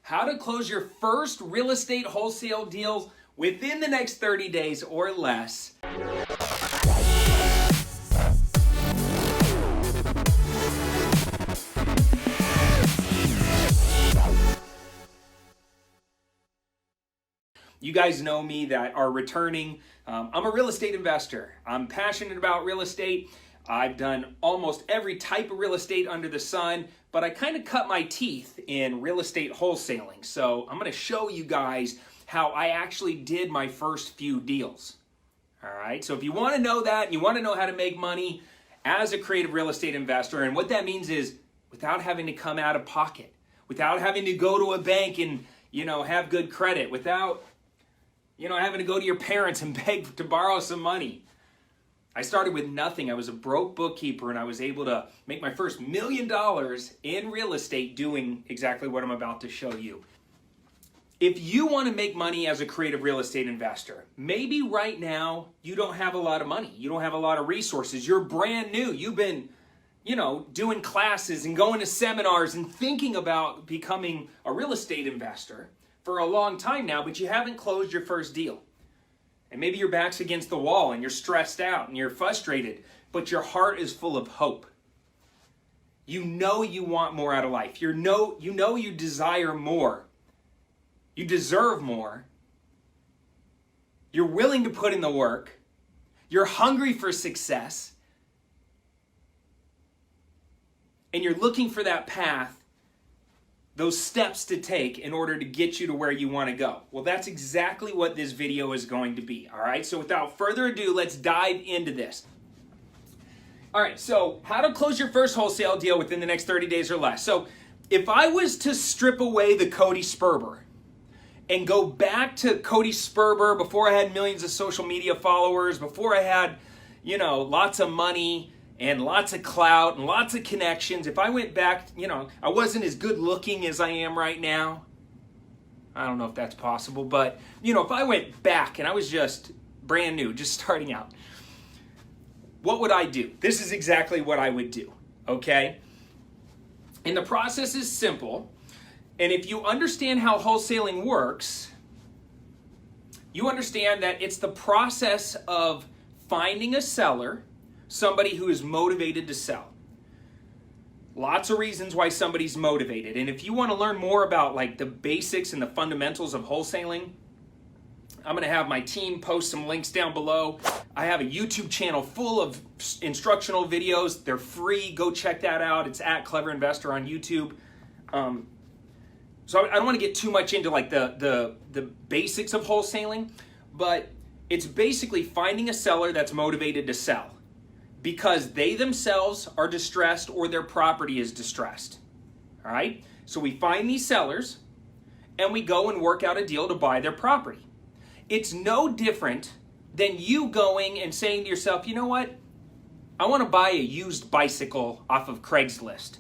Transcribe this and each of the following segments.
how to close your first real estate wholesale deals within the next 30 days or less. You guys know me that are returning. I'm a real estate investor. I'm passionate about real estate. I've done almost every type of real estate under the sun, but I kind of cut my teeth in real estate wholesaling. So I'm going to show you guys how I actually did my first few deals. All right, so if you want to know that and you want to know how to make money as a creative real estate investor, and what that means is without having to come out of pocket, without having to go to a bank and, have good credit, without having to go to your parents and beg to borrow some money. I started with nothing. I was a broke bookkeeper, and I was able to make my first $1 million in real estate doing exactly what I'm about to show you. If you want to make money as a creative real estate investor, maybe right now you don't have a lot of money. You don't have a lot of resources. You're brand new. You've been, doing classes and going to seminars and thinking about becoming a real estate investor for a long time now, but you haven't closed your first deal. And maybe your back's against the wall and you're stressed out and you're frustrated, but your heart is full of hope. You know you want more out of life. You know you desire more. You deserve more. You're willing to put in the work. You're hungry for success. And you're looking for that path, those steps to take in order to get you to where you want to go. Well, that's exactly what this video is going to be, all right? So without further ado, let's dive into this. All right, so how to close your first wholesale deal within the next 30 days or less. So if I was to strip away the Cody Sperber and go back to Cody Sperber before I had millions of social media followers, before I had, lots of money and lots of clout and lots of connections. If I went back, I wasn't as good looking as I am right now. I don't know if that's possible, but, if I went back and I was just brand new, just starting out, what would I do? This is exactly what I would do, okay? And the process is simple. And if you understand how wholesaling works, you understand that it's the process of finding a seller, somebody who is motivated to sell. Lots of reasons why somebody's motivated. And if you want to learn more about the basics and the fundamentals of wholesaling, I'm going to have my team post some links down below. I have a YouTube channel full of instructional videos. They're free. Go check that out. It's at Clever Investor on YouTube. So I don't want to get too much into the basics of wholesaling, but it's basically finding a seller that's motivated to sell because they themselves are distressed or their property is distressed. All right? So we find these sellers and we go and work out a deal to buy their property. It's no different than you going and saying to yourself, you know what? I want to buy a used bicycle off of Craigslist,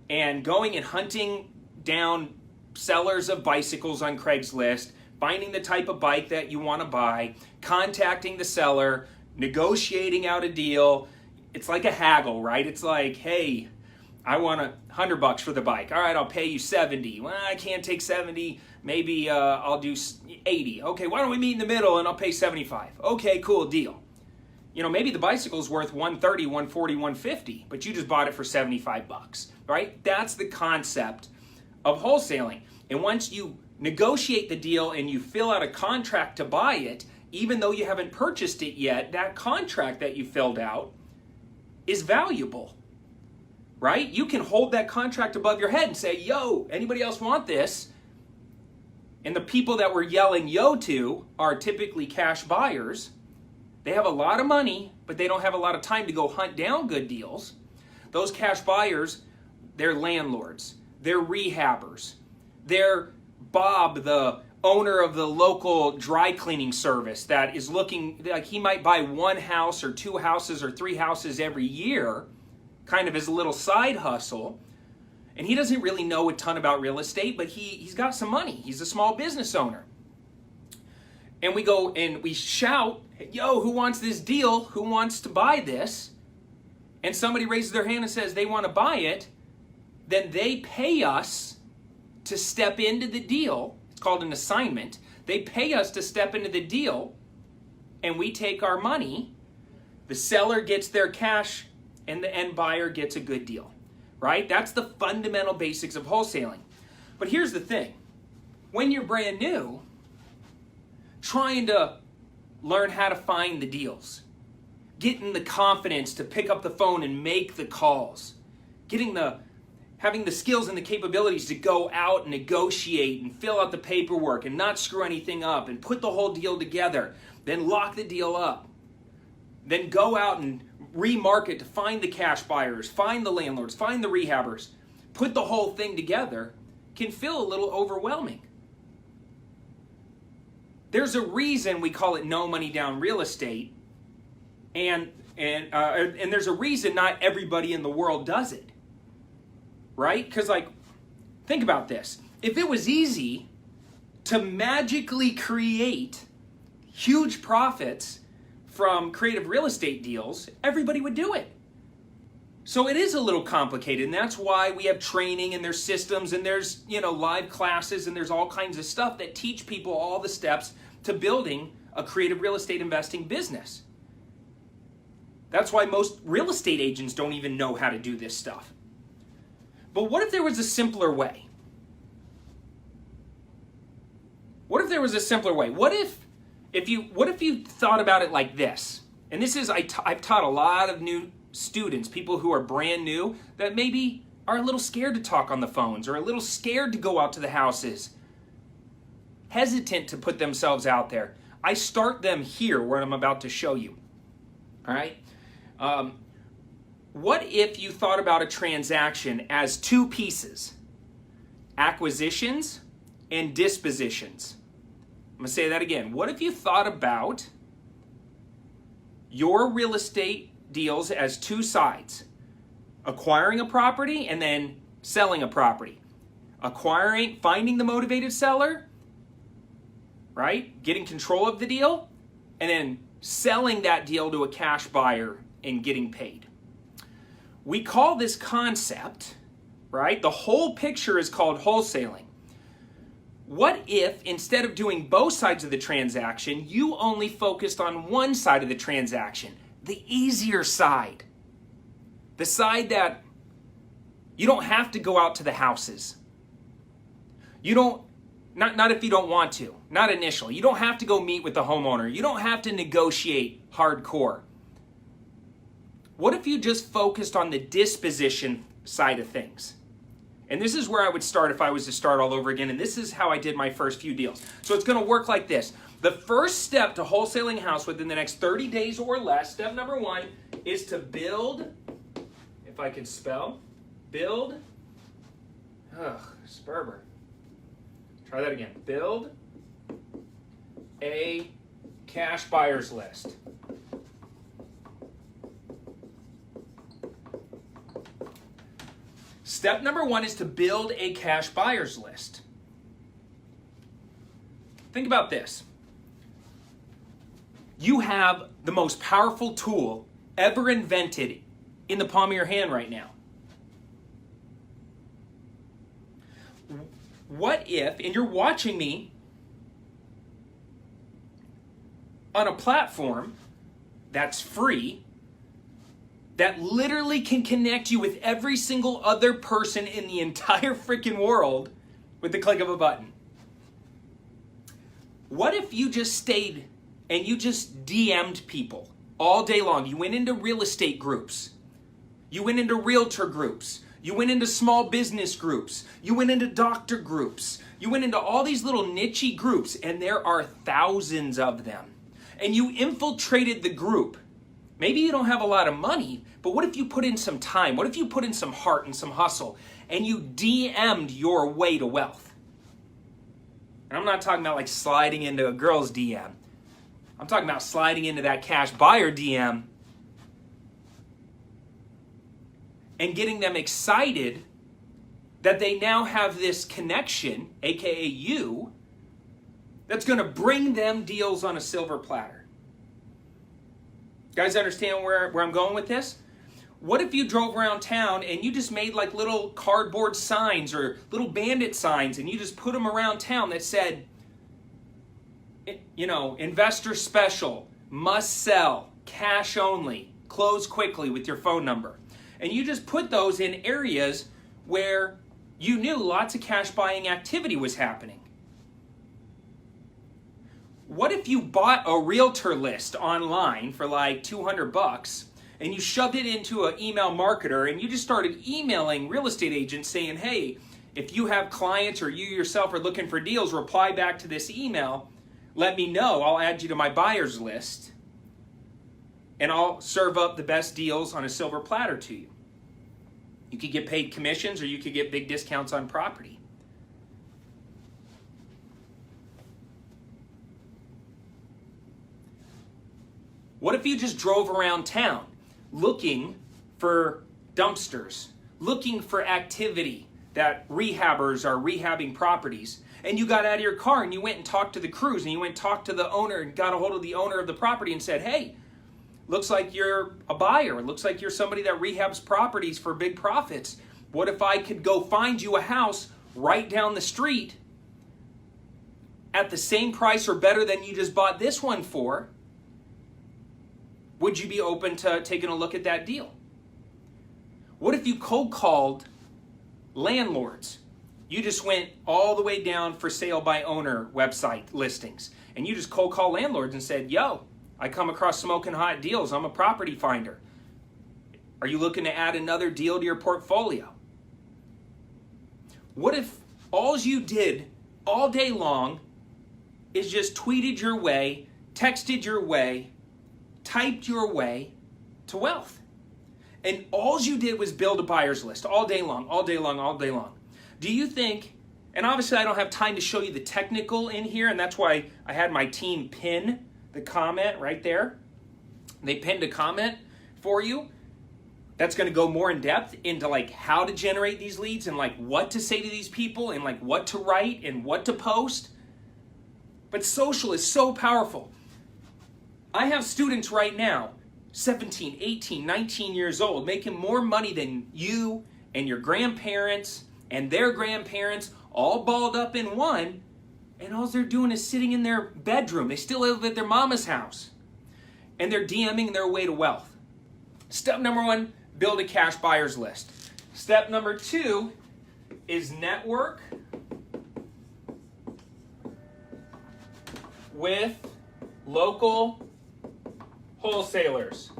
and going and hunting down sellers of bicycles on Craigslist, finding the type of bike that you want to buy, contacting the seller, negotiating out a deal. It's like a haggle, right? It's like, hey, I want $100 for the bike. All right, I'll pay you 70. Well, I can't take 70. Maybe I'll do 80. Okay, why don't we meet in the middle and I'll pay 75. Okay, cool, deal. Maybe the bicycle's worth 130, 140, 150, but you just bought it for 75 bucks, right? That's the concept of wholesaling. And once you negotiate the deal and you fill out a contract to buy it, even though you haven't purchased it yet, that contract that you filled out is valuable, right? You can hold that contract above your head and say, yo, anybody else want this? And the people that we're yelling yo to are typically cash buyers. They have a lot of money, but they don't have a lot of time to go hunt down good deals. Those cash buyers, they're landlords, they're rehabbers, they're Bob, the owner of the local dry cleaning service that is looking, like he might buy one house or two houses or three houses every year, kind of as a little side hustle. And he doesn't really know a ton about real estate, but he's got some money. He's a small business owner. And we go and we shout, yo, who wants this deal? Who wants to buy this? And somebody raises their hand and says they want to buy it. Then they pay us to step into the deal. It's called an assignment. They pay us to step into the deal, and we take our money. The seller gets their cash, and the end buyer gets a good deal, right? That's the fundamental basics of wholesaling. But here's the thing. When you're brand new, trying to learn how to find the deals, getting the confidence to pick up the phone and make the calls, having the skills and the capabilities to go out and negotiate and fill out the paperwork and not screw anything up and put the whole deal together, then lock the deal up, then go out and remarket to find the cash buyers, find the landlords, find the rehabbers, put the whole thing together, can feel a little overwhelming. There's a reason we call it no money down real estate, and there's a reason not everybody in the world does it, right? Because, like, think about this. If it was easy to magically create huge profits from creative real estate deals, everybody would do it. So it is a little complicated, and that's why we have training, and there's systems, and there's, live classes, and there's all kinds of stuff that teach people all the steps to building a creative real estate investing business. That's why most real estate agents don't even know how to do this stuff. But what if there was a simpler way? What if there was a simpler way? What if you thought about it like this? And this is, I've taught a lot of new students, people who are brand new, that maybe are a little scared to talk on the phones or a little scared to go out to the houses, hesitant to put themselves out there. I start them here where I'm about to show you. All right? What if you thought about a transaction as two pieces, acquisitions and dispositions? I'm going to say that again. What if you thought about your real estate deals as two sides, acquiring a property and then selling a property, finding the motivated seller, right? Getting control of the deal, and then selling that deal to a cash buyer and getting paid. We call this concept, right? The whole picture is called wholesaling. What if, instead of doing both sides of the transaction, you only focused on one side of the transaction, the easier side, the side that you don't have to go out to the houses. Not if you don't want to, not initially. You don't have to go meet with the homeowner. You don't have to negotiate hardcore. What if you just focused on the disposition side of things? And this is where I would start if I was to start all over again. And this is how I did my first few deals. So it's going to work like this. The first step to wholesaling a house within the next 30 days or less, step number one, is to build, if I can spell, Sperber. Try that again. Build a cash buyers list. Step number one is to build a cash buyers list. Think about this. You have the most powerful tool ever invented in the palm of your hand right now. What if, and you're watching me on a platform that's free, that literally can connect you with every single other person in the entire freaking world with the click of a button. What if you just stayed and you just DM'd people all day long? You went into real estate groups. You went into realtor groups. You went into small business groups. You went into doctor groups. You went into all these little niche groups, and there are thousands of them. And you infiltrated the group. Maybe you don't have a lot of money, but what if you put in some time? What if you put in some heart and some hustle, and you DM'd your way to wealth? And I'm not talking about like sliding into a girl's DM. I'm talking about sliding into that cash buyer DM and getting them excited that they now have this connection, aka you, that's going to bring them deals on a silver platter. Guys understand where I'm going with this? What if you drove around town and you just made like little cardboard signs or little bandit signs and you just put them around town that said, you know, investor special, must sell, cash only, close quickly with your phone number. And you just put those in areas where you knew lots of cash buying activity was happening. What if you bought a realtor list online for like $200 and you shoved it into an email marketer and you just started emailing real estate agents saying, hey, if you have clients or you yourself are looking for deals, reply back to this email. Let me know. I'll add you to my buyers list and I'll serve up the best deals on a silver platter to you. You could get paid commissions or you could get big discounts on property. What if you just drove around town looking for dumpsters, looking for activity that rehabbers are rehabbing properties, and you got out of your car and you went and talked to the crews and you went and talked to the owner and got a hold of the owner of the property and said, hey, looks like you're a buyer. It looks like you're somebody that rehabs properties for big profits. What if I could go find you a house right down the street at the same price or better than you just bought this one for? Would you be open to taking a look at that deal? What if you cold called landlords? You just went all the way down for sale by owner website listings and you just cold call landlords and said, yo, I come across smoking hot deals. I'm a property finder. Are you looking to add another deal to your portfolio? What if all you did all day long is just tweeted your way, texted your way, typed your way to wealth? And all you did was build a buyer's list all day long, all day long, all day long. Do you think, and obviously I don't have time to show you the technical in here, and that's why I had my team pin the comment right there. They pinned a comment for you that's going to go more in depth into like how to generate these leads and like what to say to these people and like what to write and what to post. But social is so powerful. I have students right now, 17, 18, 19 years old, making more money than you and your grandparents and their grandparents all balled up in one. And all they're doing is sitting in their bedroom. They still live at their mama's house. And they're DMing their way to wealth. Step number 1, build a cash buyers list. Step number 2 is network with local wholesalers.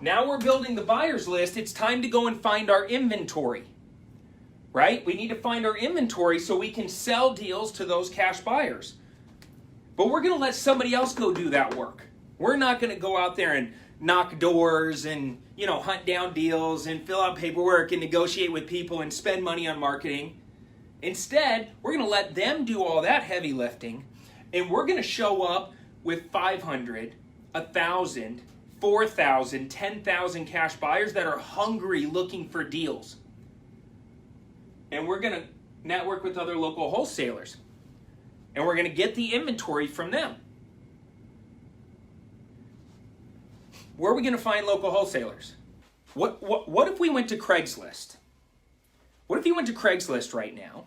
Now we're building the buyers list. It's time to go and find our inventory. Right? We need to find our inventory so we can sell deals to those cash buyers. But we're going to let somebody else go do that work. We're not going to go out there and knock doors and, hunt down deals and fill out paperwork and negotiate with people and spend money on marketing. Instead, we're going to let them do all that heavy lifting, and we're going to show up with 500, 1,000, 4,000, 10,000 cash buyers that are hungry looking for deals. And we're going to network with other local wholesalers. And we're going to get the inventory from them. Where are we going to find local wholesalers? What if we went to Craigslist? What if you went to Craigslist right now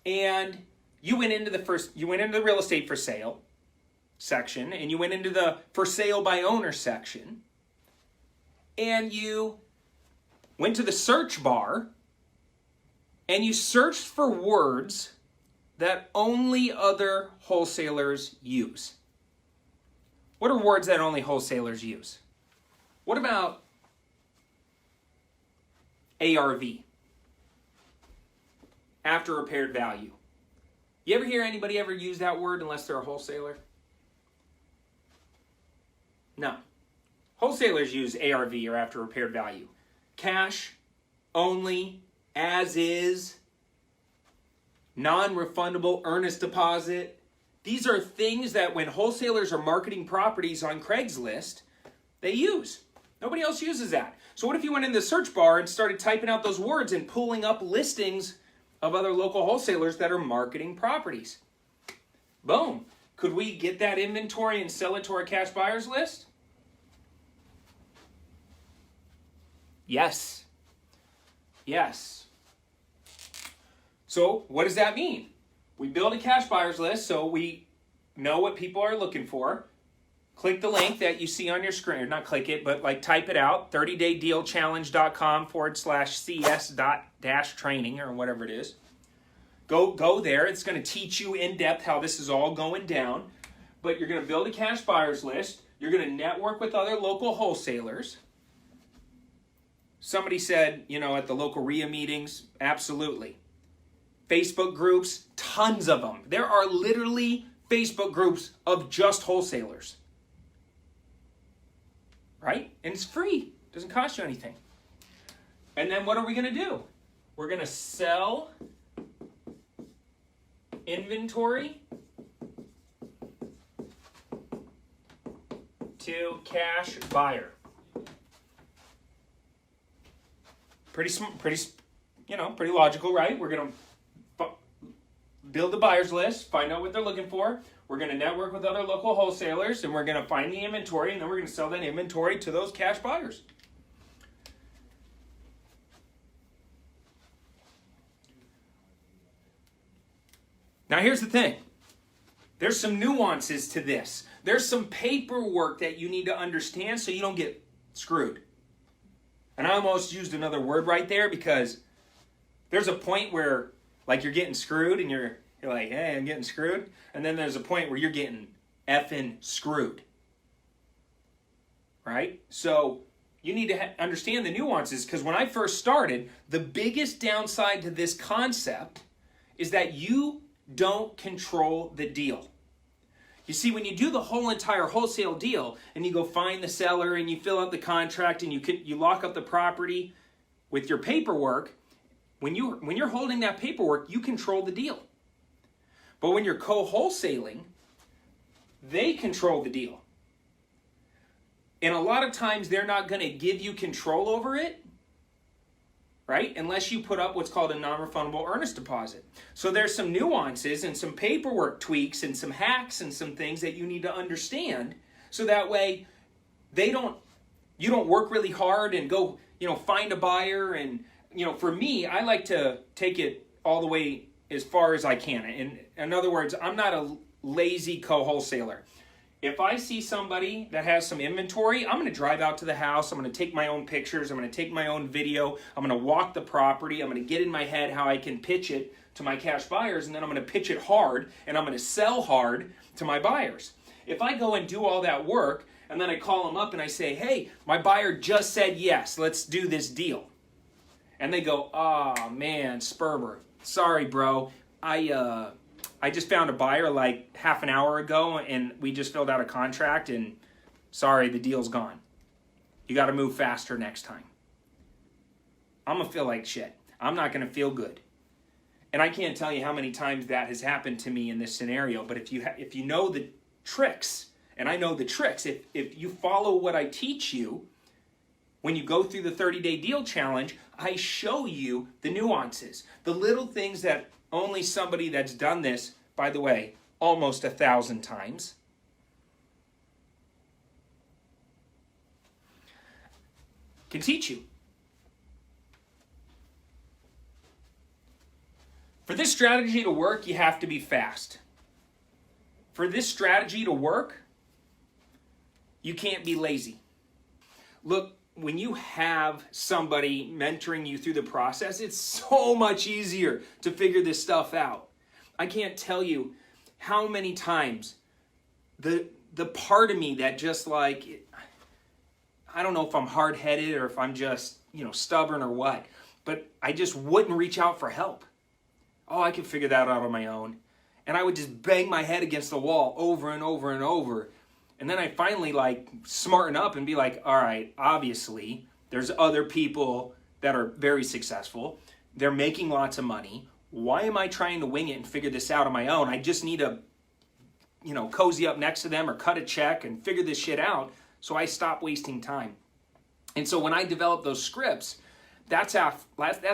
and you went into the real estate for sale section and you went into the for sale by owner section and you went to the search bar and you searched for words that only other wholesalers use. What are words that only wholesalers use? What about ARV? After repaired value. You ever hear anybody ever use that word unless they're a wholesaler? No. Wholesalers use ARV or after repaired value. Cash only, as is, non-refundable earnest deposit. These are things that when wholesalers are marketing properties on Craigslist, they use. Nobody else uses that. So what if you went in the search bar and started typing out those words and pulling up listings of other local wholesalers that are marketing properties? Boom. Could we get that inventory and sell it to our cash buyers list? Yes. Yes. So what does that mean? We build a cash buyers list so we know what people are looking for. Click the link that you see on your screen, or not click it, but like type it out, 30daydealchallenge.com/cs.-training or whatever it is. Go there. It's going to teach you in depth how this is all going down. But you're going to build a cash buyers list. You're going to network with other local wholesalers. Somebody said, at the local RIA meetings, absolutely. Facebook groups, tons of them. There are literally Facebook groups of just wholesalers. Right? And it's free. It doesn't cost you anything. And then what are we going to do? We're going to sell inventory to cash buyer. Pretty logical, right? We're going to build the buyer's list, find out what they're looking for. We're going to network with other local wholesalers, and we're going to find the inventory, and then we're going to sell that inventory to those cash buyers. Now, here's the thing. There's some nuances to this. There's some paperwork that you need to understand so you don't get screwed. And I almost used another word right there because there's a point where, like, you're getting screwed and you're like, hey, I'm getting screwed. And then there's a point where you're getting effing screwed. Right? So you need to understand the nuances, because when I first started, the biggest downside to this concept is that you don't control the deal. You see, when you do the whole entire wholesale deal and you go find the seller and you fill out the contract and you lock up the property with your paperwork, when you're holding that paperwork, you control the deal. But when you're co-wholesaling, they control the deal. And a lot of times they're not going to give you control over it, right? Unless you put up what's called a non-refundable earnest deposit. So there's some nuances and some paperwork tweaks and some hacks and some things that you need to understand, so that way you don't work really hard and go, find a buyer. And, for me, I like to take it all the way as far as I can. In other words, I'm not a lazy co-wholesaler. If I see somebody that has some inventory, I'm going to drive out to the house. I'm going to take my own pictures. I'm going to take my own video. I'm going to walk the property. I'm going to get in my head how I can pitch it to my cash buyers, and then I'm going to pitch it hard, and I'm going to sell hard to my buyers. If I go and do all that work, and then I call them up and I say, hey, my buyer just said yes, let's do this deal. And they go, oh, man, Sperber, sorry, bro. I just found a buyer like half an hour ago, and we just filled out a contract, and sorry, the deal's gone. You got to move faster next time. I'm going to feel like shit. I'm not going to feel good. And I can't tell you how many times that has happened to me in this scenario, but if you know the tricks, and I know the tricks, if you follow what I teach you, when you go through the 30-day deal challenge, I show you the nuances, the little things that only somebody that's done this, by the way, almost 1,000 times, can teach you. For this strategy to work, you have to be fast. For this strategy to work, you can't be lazy. Look, when you have somebody mentoring you through the process, it's so much easier to figure this stuff out. I can't tell you how many times the part of me that just like, I don't know if I'm hard-headed or if I'm just, stubborn or what, but I just wouldn't reach out for help. Oh, I could figure that out on my own. And I would just bang my head against the wall over and over and over. And then I finally smarten up and be like, all right, obviously there's other people that are very successful. They're making lots of money. Why am I trying to wing it and figure this out on my own? I just need to, cozy up next to them or cut a check and figure this shit out, so I stop wasting time. And so when I develop those scripts, that's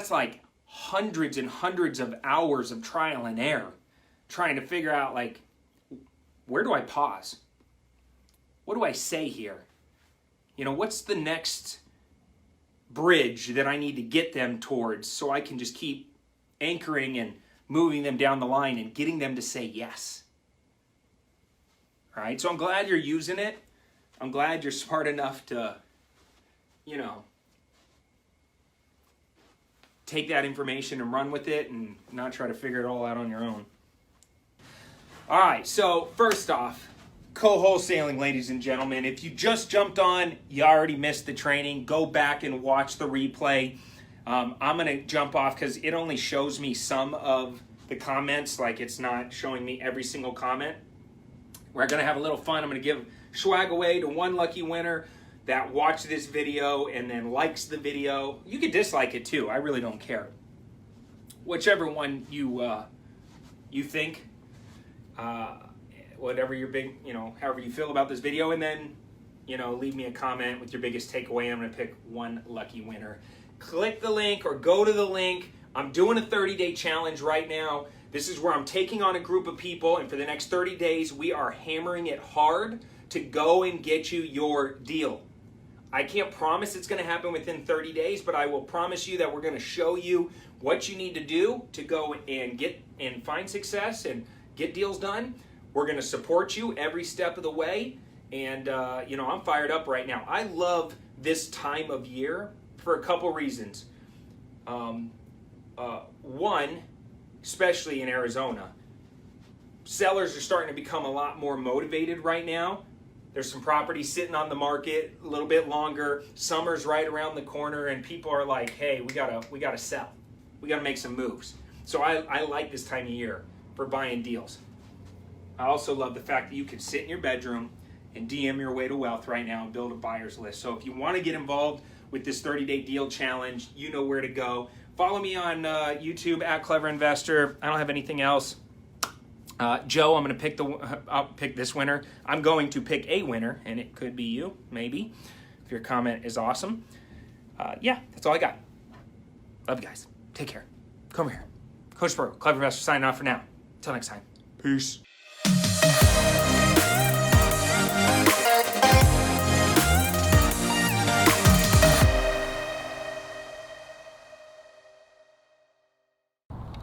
like hundreds and hundreds of hours of trial and error, trying to figure out where do I pause? What do I say here? You know, what's the next bridge that I need to get them towards so I can just keep anchoring and moving them down the line and getting them to say yes. All right, so I'm glad you're using it. I'm glad you're smart enough to, you know, take that information and run with it and not try to figure it all out on your own. All right, so first off, co-wholesaling, ladies and gentlemen. If you just jumped on, you already missed the training. Go back and watch the replay. I'm going to jump off because it only shows me some of the comments. Like, it's not showing me every single comment. We're going to have a little fun. I'm going to give swag away to one lucky winner that watched this video and then likes the video. You could dislike it too. I really don't care. Whichever one you think. Whatever your big, you know, however you feel about this video, and then, you know, leave me a comment with your biggest takeaway. I'm going to pick one lucky winner. Click the link or go to the link. I'm doing a 30-day challenge right now. This is where I'm taking on a group of people, and for the next 30 days, we are hammering it hard to go and get you your deal. I can't promise it's going to happen within 30 days, but I will promise you that we're going to show you what you need to do to go and get and find success and get deals done. We're going to support you every step of the way. And, you know, I'm fired up right now. I love this time of year for a couple reasons. One, especially in Arizona, sellers are starting to become a lot more motivated right now. There's some properties sitting on the market a little bit longer. Summer's right around the corner, and people are like, hey, we gotta sell. We gotta make some moves. So I like this time of year for buying deals. I also love the fact that you can sit in your bedroom and DM your way to wealth right now and build a buyer's list. So if you want to get involved with this 30-day deal challenge, you know where to go. Follow me on YouTube at Clever Investor. I don't have anything else. Joe, I'm going to I'll pick this winner. I'm going to pick a winner, and it could be you, maybe, if your comment is awesome. Yeah, that's all I got. Love you guys. Take care. Come here. Coach Sperber, Clever Investor, signing off for now. Until next time. Peace.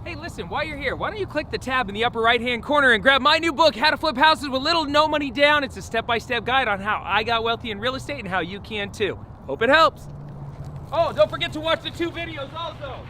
Hey, listen, while you're here, why don't you click the tab in the upper right-hand corner and grab my new book, How to Flip Houses with Little to No Money Down. It's a step-by-step guide on how I got wealthy in real estate and how you can too. Hope it helps. Oh, don't forget to watch the 2 videos also.